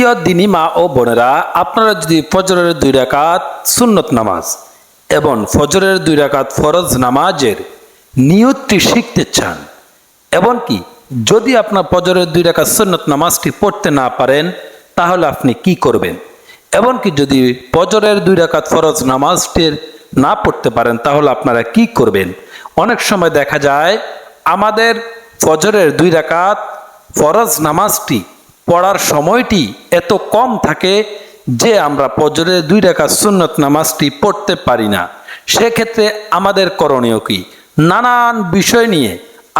প্রিয় দিনী মা ও বোনেরা, আপনারা যদি ফজরের 2 রাকাত সুন্নত নামাজ এবং ফজরের 2 রাকাত ফরজ নামাজের নিয়তটি শিখতে চান, এবং কি যদি আপনার ফজরের 2 রাকাত সুন্নত নামাজটি পড়তে না পারেন, তাহলে আপনি কি করবেন, এবং কি যদি ফজরের 2 রাকাত ফরজ নামাজটির না পড়তে পারেন, তাহলে আপনারা কি করবেন। অনেক সময় দেখা যায় আমাদের ফজরের 2 রাকাত ফরজ নামাজটি পড়ার সময়টি এত কম থাকে যে আমরা ফজরের 2 রাকাত সুন্নত নামাজটি পড়তে পারি না। সেক্ষেত্রে আমাদের করণীয় কি? নানান বিষয় নিয়ে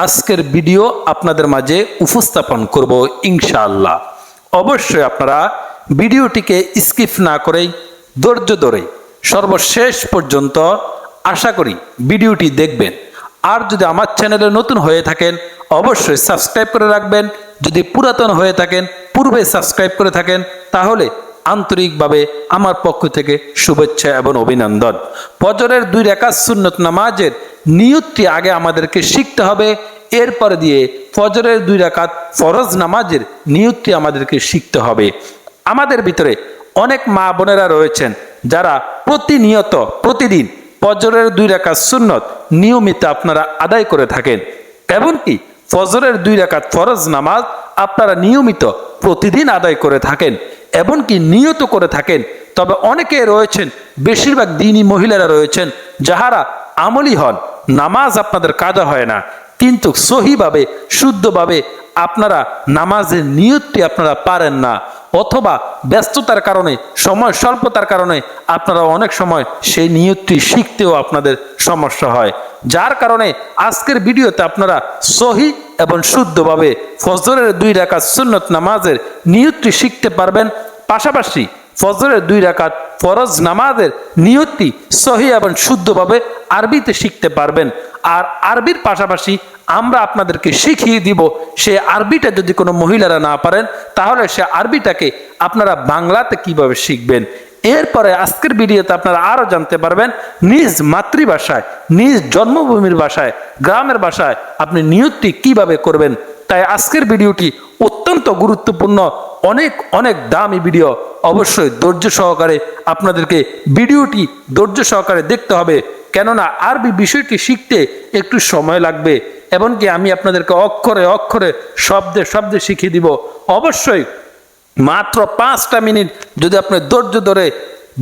আজকের ভিডিও আপনাদের মাঝে উপস্থাপন করব ইনশাআল্লাহ। অবশ্যই আপনারা ভিডিওটিকে স্কিপ না করেই ধৈর্য ধরে সর্বশেষ পর্যন্ত আশা করি ভিডিওটি দেখবেন। আর যদি আমার চ্যানেলে নতুন হয়ে থাকেন, অবশ্যই সাবস্ক্রাইব করে রাখবেন। যদি পুরাতন হয়ে থাকেন, পূর্বে সাবস্ক্রাইব করে থাকেন, তাহলে আন্তরিকভাবে আমার পক্ষ থেকে শুভেচ্ছা এবং অভিনন্দন। ফজরের 2 রাকাত সুন্নত নামাজের নিয়তটি আগে আমাদেরকে শিখতে হবে, এরপরে দিয়ে ফজরের 2 রাকাত ফরজ নামাজের নিয়তটি আমাদেরকে শিখতে হবে। আমাদের ভিতরে অনেক মা বোনেরা রয়েছেন যারা প্রতিনিয়ত প্রতিদিন ফজরের 2 রাকাত সুন্নত নিয়মিত আপনারা আদায় করে থাকেন, এমনকি ফজরের 2 রাকাত ফরজ নামাজ আপনারা নিয়মিত প্রতিদিন আদায় করে থাকেন, এমনকি নিয়ত করে থাকেন। তবে অনেকে রয়েছেন, বেশিরভাগ দিনী মহিলারা রয়েছেন যাহারা আমলি হন, নামাজ আপনাদের কাজা হয় না, কিন্তু সহিভাবে শুদ্ধভাবে আপনারা নামাজের নিয়তটি আপনারা পারেন না, অথবা ব্যস্ততার কারণে, সময় স্বল্পতার কারণে আপনারা অনেক সময় সেই নিয়তটি শিখতেও আপনাদের সমস্যা হয়। যার কারণে আজকের ভিডিওতে আপনারা সহি এবং শুদ্ধভাবে ফজরের 2 রাকাত সুন্নত নামাজের নিয়তটি শিখতে পারবেন। পাশাপাশি ফজরের 2 রাকাত ফরজ নামাজের নিয়তটি সহি এবং শুদ্ধভাবে আরবিতে শিখতে পারবেন। আর আরবির পাশাপাশি আমরা আপনাদেরকে শিখিয়ে দিব, সে আরবিটা যদি কোনো মহিলারা না পারেন, তাহলে সে আরবিটাকে আপনারা বাংলাতে কিভাবে শিখবেন। এরপরে আজকের ভিডিওতে আপনারা আরো জানতে পারবেন নিজ মাতৃভাষায়, নিজ জন্মভূমির ভাষায়, গ্রামের ভাষায় আপনি নিয়তটি কিভাবে করবেন। তাই আজকের ভিডিওটি অত্যন্ত গুরুত্বপূর্ণ, অনেক অনেক দামি ভিডিও। অবশ্যই ধৈর্য সহকারে আপনাদেরকে ভিডিওটি ধৈর্য সহকারে দেখতে হবে, কেননা আরবি বিষয়টি শিখতে একটু সময় লাগবে, এমনকি আমি আপনাদেরকে অক্ষরে অক্ষরে শব্দে শব্দে শিখিয়ে দিব। অবশ্যই মাত্র 5টা মিনিট যদি আপনি ধৈর্য ধরে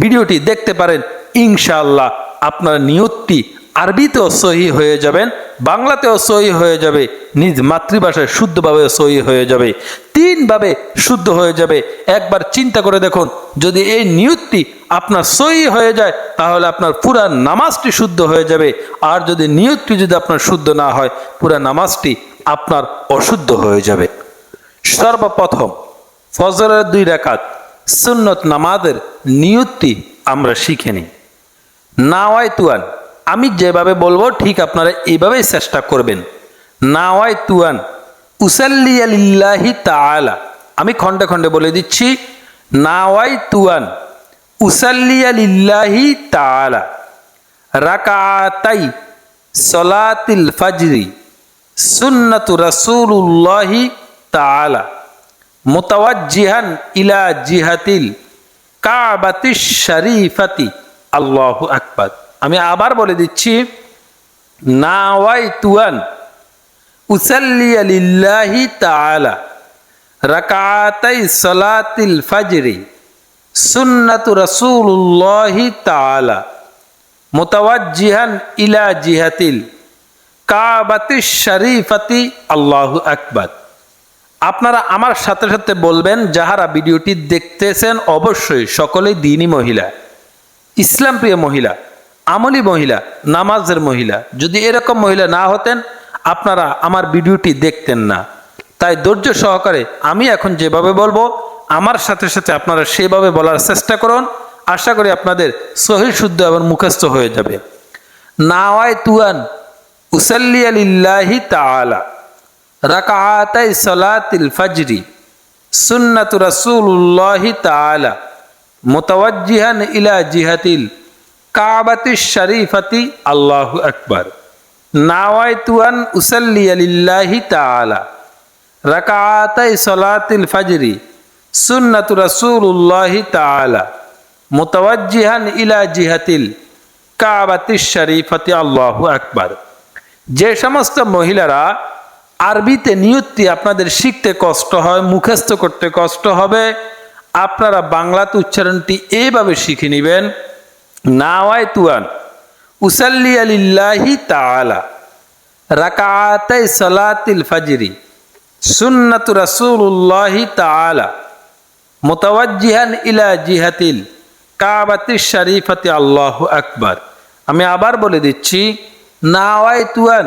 ভিডিওটি দেখতে পারেন, ইনশাআল্লাহ আপনার নিয়তটি আরবিতেও সহি হয়ে যাবেন, বাংলাতেও সহি হয়ে যাবে, নিজ মাতৃভাষায় শুদ্ধভাবে সহি হয়ে যাবে, 3 ভাবে শুদ্ধ হয়ে যাবে। একবার চিন্তা করে দেখুন, যদি এই নিয়তটি আপনার সহি হয়ে যায়, তাহলে আপনার পুরা নামাজটি শুদ্ধ হয়ে যাবে। আর যদি নিয়তটি যদি আপনার শুদ্ধ না হয়, পুরা নামাজটি আপনার অশুদ্ধ হয়ে যাবে। সর্বপ্রথম ফজরের 2 রাকাত সুন্নত নামাজের নিয়তটি আমরা শিখে নিই। নাওয়াইতুয়ান, আমি যেভাবে বলবো ঠিক আপনারা এইভাবেই চেষ্টা করবেন। নাওয়াইতুয়ান উসাল্লিয়া লিল্লাহি তাআলা, আমি খণ্ডে খণ্ডে বলে দিচ্ছি। নাওয়াইতুয়ান উসাল্লিয়া লিল্লাহি তাআলা রাকাতাই সলাতিল ফাজরি সুন্নাতু রাসূলুল্লাহি তাআলা মুতাওয়াজ্জিহান ইলা জিহাতিল কাবাতিশ শরীফাতি। আল্লাহু আকবার। আমি আবার বলে দিচ্ছি। নাওয়াইতুয়ান উসাল্লিয়া লিল্লাহি তাআলা রাকাতাই সালাতিল ফাজরি সুন্নাতু রাসূলুল্লাহি তাআলা মুতাওয়াজ্জিহান ইলা জিহাতিল কাবাতিশ শরীফাতি। আল্লাহু আকবার। আপনারা আমার সাথে সাথে বলবেন, যাহারা ভিডিওটি দেখতেছেন অবশ্যই সকলেই দ্বীনী মহিলা, ইসলাম প্রিয় মহিলা, আমলি মহিলা, নামাজের মহিলা। যদি এরকম মহিলা না হতেন, আপনারা আমার ভিডিওটি দেখতেন না। তাই ধৈর্য সহকারে আমি এখন যেভাবে বলবো, আমার সাথে সাথে আপনারা সেভাবে বলার চেষ্টা করুন। আশা করি আপনাদের সহি শুদ্ধ এবং মুখস্থ হয়ে যাবে। নাওয়াইতুয়ান উসাল্লিয়া লিল্লাহি তাআলা রাকাতাই সালাতিল ফাজরি সুন্নাতু রাসূলুল্লাহি তাআলা মুতাওয়াজ্জিহান ইলা জিহাতিল কাবাতিশ শরীফাতি। আল্লাহু আকবার। নাওয়াইতুয়ান উসাল্লিয়া লিল্লাহি তাআলা রাকাতাই সালাতিল ফাজরি সুন্নাতু রাসূলুল্লাহি তাআলা মুতাওয়াজ্জিহান ইলা জিহাতিল কাবাতিশ শরীফাতি আল্লাহু আকবার। যে সমস্ত মহিলারা আরবিতে নিয়তটি আপনাদের শিখতে কষ্ট হয়, মুখস্থ করতে কষ্ট হবে, আপনারা বাংলাতে উচ্চারণটি এইভাবে শিখে নেবেন। নাওয়াইতু আন উসাল্লি লিল্লাহি তাআলা রাকাতাই সালাতিল ফাজরি সুন্নাতু রাসূলুল্লাহি তাআলা মুতাওয়াজ্জিহান ইলা জিহাতিল কাবাতিশ শরীফাতি আল্লাহু আকবার। আমি আবার বলে দিচ্ছি, নাওয়াইতু আন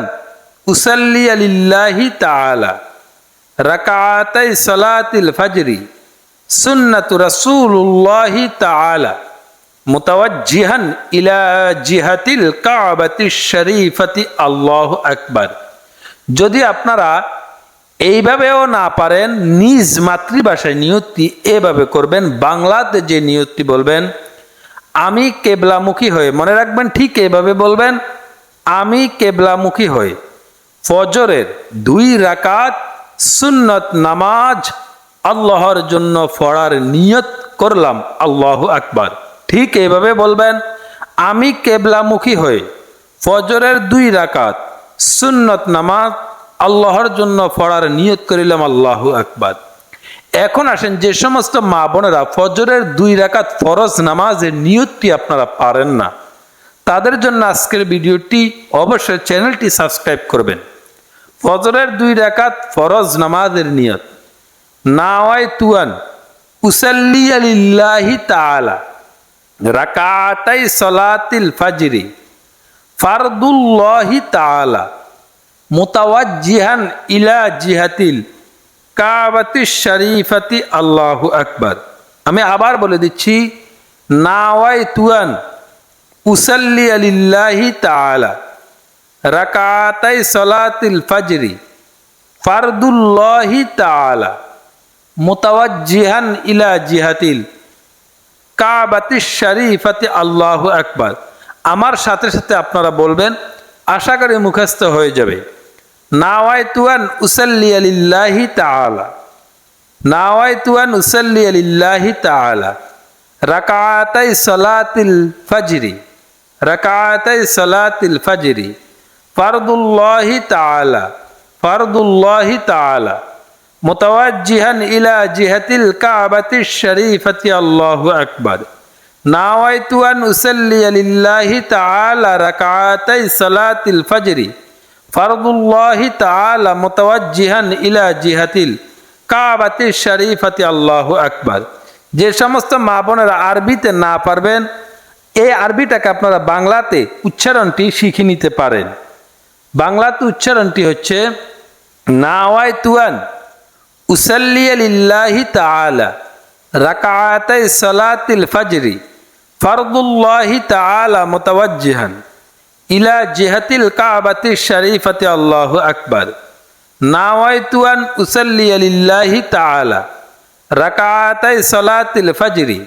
উসাল্লি লিল্লাহি তাআলা রাকাতাই সালাতিল ফাজরি সুন্নাতু রাসূলুল্লাহি তাআলা মুতাওয়াজ্জিহান ইলা জিহাতিল কাবাতিশ শরীফাতি আল্লাহু আকবার। যদি আপনারা এইভাবেও না পারেন, নিজ মাতৃভাষায় নিয়তটি এভাবে করবেন। বাংলাতে যে নিয়তটি বলবেন, আমি কেবলামুখী হয়ে, মনে রাখবেন ঠিক এইভাবে বলবেন, আমি কেবলামুখী হয়ে ফজরের 2 রাকাত সুন্নত নামাজ আল্লাহর জন্য পড়ার নিয়ত করলাম, আল্লাহু আকবার। ঠিক এইভাবে বলবেন, আমি কেবলামুখী হয়ে ফজরের 2 রাকাত সুন্নত নামাজ আল্লাহর জন্য পড়ার নিয়ত করিলাম, আল্লাহু আকবার। এখন আসেন, যে সমস্ত মা বোনেরা ফজরের 2 রাকাত ফরজ নামাজের নিয়তটি আপনারা পারেন না, তাদের জন্য আজকের ভিডিওটি, অবশ্যই চ্যানেলটি সাবস্ক্রাইব করবেন। ফজরের 2 রাকাত ফরজ নামাজের নিয়ত, নাওয়াইতু আন উসাল্লি লিল্লাহি তাআলা রাকাতাই সালাতিল ফাজরি ফারদুল্লাহি তাআলা মুতাওয়াজ্জিহান ইলা জিহাতিল কাবাতিশ শরীফাতি আল্লাহু আকবার। আমি আবার বলে দিচ্ছি, নাওয়াইতু আন উসাল্লি লিল্লাহি তাআলা রাকাতাই সালাতিল ফাজরি ফারদুল্লাহি তাআলা মুতাওয়াজ্জিহান ইলা জিহাতিল কাবাতিশ শরীফাতি আল্লাহু আকবার। আমার সাথে সাথে আপনারা বলবেন, আশা করি মুখস্থ হয়ে যাবে। নাওয়াইতু আন উসাল্লি লিল্লাহি তাআলা, নাওয়াইতু আন উসাল্লি লিল্লাহি তাআলা রাকাতাই সালাতিল ফাজরি, রাকাতাই সালাতিল ফাজরি ফারদুল্লাহি তাআলা, ফারদুল্লাহি তাআলা মুতাওয়াজ্জিহান ইলা জিহাতিল কাবাতিশ শরীফাতি আল্লাহু আকবার। নাওয়াইতু আন উসাল্লি লিল্লাহি তাআলা রাকাতাই সালাতিল ফাজরি ফারদুল্লাহি তাআলা মুতাওয়াজ্জিহান ইলা জিহাতিল কাবাতিশ শরীফাতি আল্লাহু আকবার। যে সমস্ত মা বোনেরা আরবিতে না পারবেন, এই আরবিটাকে আপনারা বাংলাতে উচ্চারণটি শিখে নিতে পারেন। বাংলাতে উচ্চারণটি হচ্ছে, নাওয়াইতু আন উসাল্লি লিল্লাহি তাআলা রাকাতাই সালাতিল ফাজরি ফারদুল্লাহি তাআলা মুতাওয়াজ্জিহান ইলা জিহাতিল কাবাতিশ শরীফাতি আল্লাহু আকবার। নাওয়াইতু আন উসাল্লি লিল্লাহি তাআলা রাকাতাই সালাতিল ফাজরি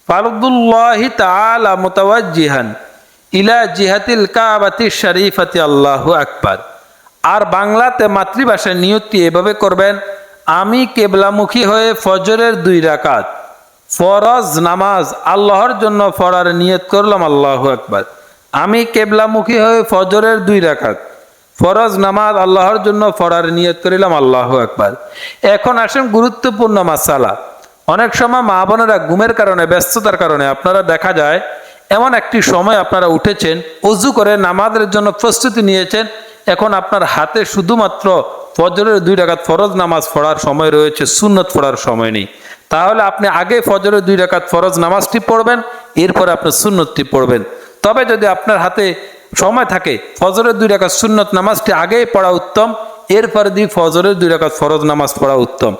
ফারদুল্লাহি তাআলা মুতাওয়াজ্জিহান ইলা জিহাতিল কাবাতিশ শরীফাতি আল্লাহু আকবার। আর বাংলাতে মাতৃভাষায় নিয়তটি এভাবে করবেন, আমি কেবলামুখী হয়ে ফজরের 2 রাকাত ফরজ নামাজ আল্লাহর জন্য পড়ার নিয়ত করলাম, আল্লাহু আকবার। আমি কেবলামুখী হয়ে ফজরের 2 রাকাত ফরজ নামাজ আল্লাহর জন্য পড়ার নিয়ত করিলাম, আল্লাহু আকবার। এখন আসেন গুরুত্বপূর্ণ মাসালা। অনেক সময় মা বোনেরা ঘুমের কারণে, ব্যস্ততার কারণে আপনারা দেখা যায় এমন একটি সময় আপনারা উঠেছেন, ওযু করে নামাজের জন্য প্রস্তুতি নিয়েছেন, এখন আপনার হাতে শুধুমাত্র ফজরের 2 রাকাত ফরজ নামাজ পড়ার সময় রয়েছে, সুন্নত পড়ার সময় নেই। তাহলে আপনি আগে ফজরের 2 রাকাত ফরজ নামাজটি পড়বেন, এরপরে আপনি সুন্নতটি পড়বেন। তবে যদি আপনার হাতে সময় থাকে, ফজরের 2 রাকাত সুন্নত নামাজটি আগেই পড়া উত্তম, এরপরে দিয়ে ফজরের 2 রাকাত ফরজ নামাজ পড়া উত্তম।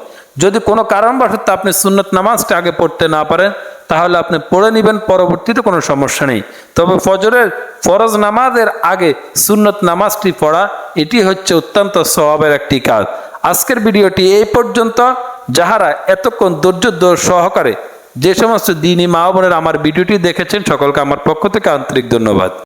যদি কোনো কারণবশত আপনি সুন্নত নামাজটা আগে পড়তে না পারেন, তাহলে আপনি পড়ে নেবেন, পরবর্তীতে কোনো সমস্যা নেই। তবে ফজরের ফরজ নামাজের আগে সুন্নত নামাজটি পড়া, এটি হচ্ছে অত্যন্ত সওয়াবের একটি কাজ। আজকের ভিডিওটি এই পর্যন্ত। যাহারা এতক্ষণ ধৈর্য সহকারে যে সমস্ত দ্বীনী মা বোনেরা আমার ভিডিওটি দেখেছেন, সকলকে আমার পক্ষ থেকে আন্তরিক ধন্যবাদ।